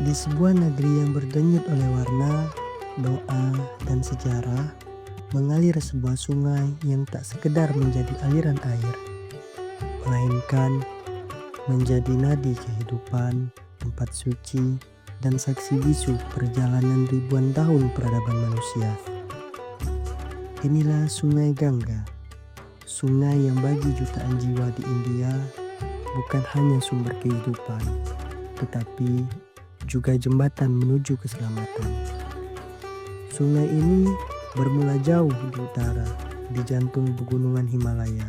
Di sebuah negeri yang berdenyut oleh warna, doa, dan sejarah, mengalir sebuah sungai yang tak sekedar menjadi aliran air, melainkan menjadi nadi kehidupan, tempat suci, dan saksi bisu perjalanan ribuan tahun peradaban manusia. Inilah Sungai Gangga, sungai yang bagi jutaan jiwa di India bukan hanya sumber kehidupan, tetapi juga jembatan menuju keselamatan. Sungai ini bermula jauh di utara, di jantung pegunungan Himalaya.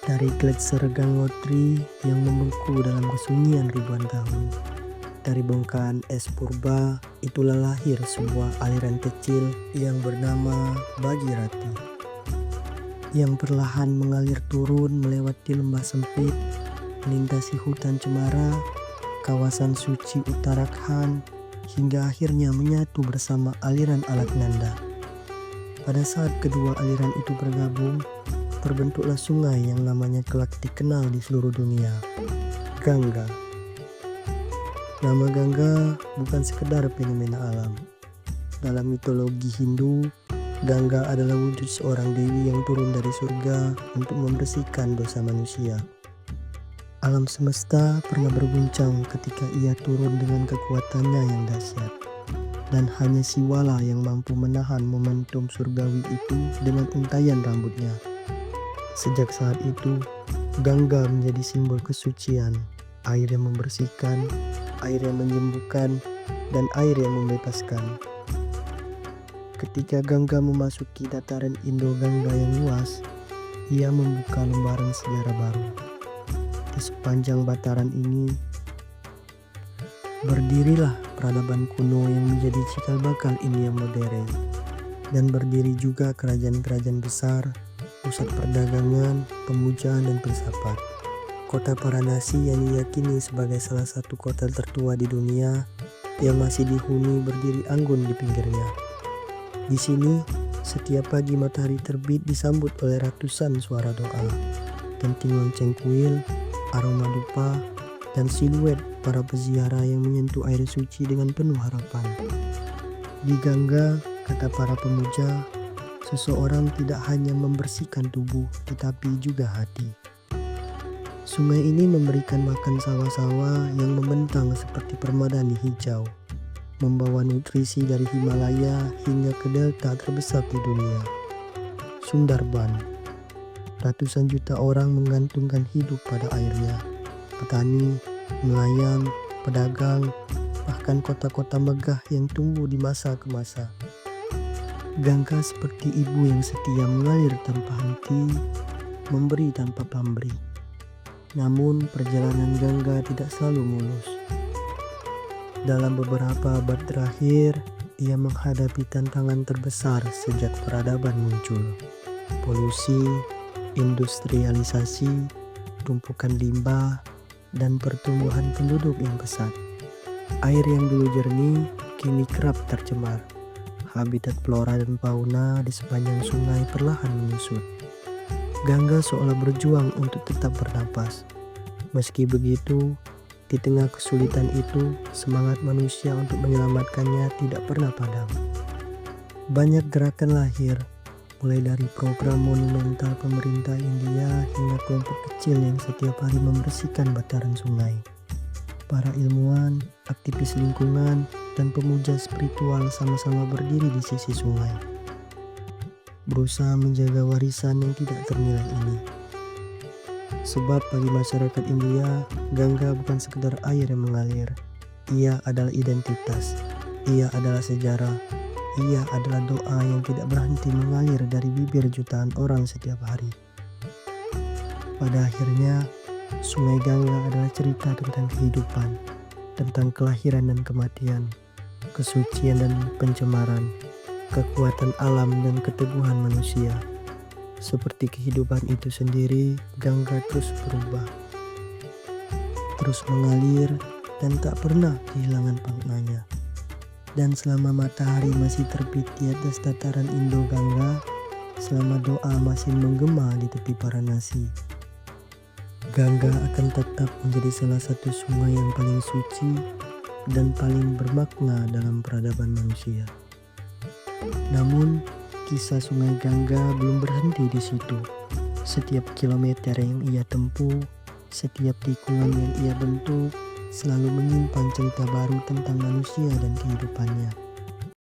Dari gletser Gangotri yang membengkak dalam kesunyian ribuan tahun. Dari bongkahan es purba, itulah lahir sebuah aliran kecil yang bernama Bhagirathi, yang perlahan mengalir turun melewati lembah sempit, melintasi hutan cemara, kawasan suci Uttarakhand, hingga akhirnya menyatu bersama aliran Alaknanda. Pada saat kedua aliran itu bergabung, terbentuklah sungai yang namanya kelak dikenal di seluruh dunia, Gangga. Nama Gangga bukan sekedar fenomena alam. Dalam mitologi Hindu, Gangga adalah wujud seorang dewi yang turun dari surga untuk membersihkan dosa manusia. Alam semesta pernah berguncang ketika ia turun dengan kekuatannya yang dahsyat. Dan hanya Siwala yang mampu menahan momentum surgawi itu dengan untaian rambutnya. Sejak saat itu, Gangga menjadi simbol kesucian, air yang membersihkan, air yang menyembuhkan, dan air yang membebaskan. Ketika Gangga memasuki dataran Indo-Gangga yang luas, ia membuka lembaran sejarah baru. Di sepanjang bataran ini, berdirilah peradaban kuno yang menjadi cikal bakal India modern. Dan berdiri juga kerajaan-kerajaan besar, pusat perdagangan, pemujaan, dan filsafat. Kota Varanasi yang diyakini sebagai salah satu kota tertua di dunia yang masih dihuni berdiri anggun di pinggirnya. Di sini, setiap pagi matahari terbit disambut oleh ratusan suara doa, denting lonceng kuil, aroma dupa, dan siluet para peziarah yang menyentuh air suci dengan penuh harapan. Di Gangga, kata para pemuja, seseorang tidak hanya membersihkan tubuh tetapi juga hati. Sungai ini memberikan makan sawah-sawah yang membentang seperti permadani hijau, membawa nutrisi dari Himalaya hingga ke delta terbesar di dunia, Sundarban. Ratusan juta orang menggantungkan hidup pada airnya. Petani, nelayan, pedagang, bahkan kota-kota megah yang tumbuh di masa ke masa. Gangga seperti ibu yang setia mengalir tanpa henti, memberi tanpa pamrih. Namun perjalanan Gangga tidak selalu mulus. Dalam beberapa abad terakhir, ia menghadapi tantangan terbesar sejak peradaban muncul. Polusi, industrialisasi, tumpukan limbah, dan pertumbuhan penduduk yang pesat. Air yang dulu jernih kini kerap tercemar. Habitat flora dan fauna di sepanjang sungai perlahan menyusut. Gangga seolah berjuang untuk tetap bernapas. Meski begitu, di tengah kesulitan itu, semangat manusia untuk menyelamatkannya tidak pernah padam. Banyak gerakan lahir, mulai dari program monumental pemerintah India hingga kelompok kecil yang setiap hari membersihkan bataran sungai. Para ilmuwan, aktivis lingkungan, dan pemuja spiritual sama-sama berdiri di sisi sungai, berusaha menjaga warisan yang tidak ternilai ini. Sebab bagi masyarakat India, Gangga bukan sekedar air yang mengalir. Ia adalah identitas, ia adalah sejarah, ia adalah doa yang tidak berhenti mengalir dari bibir jutaan orang setiap hari. Pada akhirnya, Sungai Gangga adalah cerita tentang kehidupan, tentang kelahiran dan kematian, kesucian dan pencemaran, kekuatan alam dan keteguhan manusia. Seperti kehidupan itu sendiri, Gangga terus berubah, terus mengalir, dan tak pernah kehilangan maknanya. Dan selama matahari masih terbit di atas dataran Indo-Gangga, selama doa masih menggema di tepi Varanasi, Gangga akan tetap menjadi salah satu sungai yang paling suci, dan paling bermakna dalam peradaban manusia. Namun, kisah Sungai Gangga belum berhenti di situ. Setiap kilometer yang ia tempuh, setiap tikungan yang ia bentuk, selalu menyimpan cerita baru tentang manusia dan kehidupannya.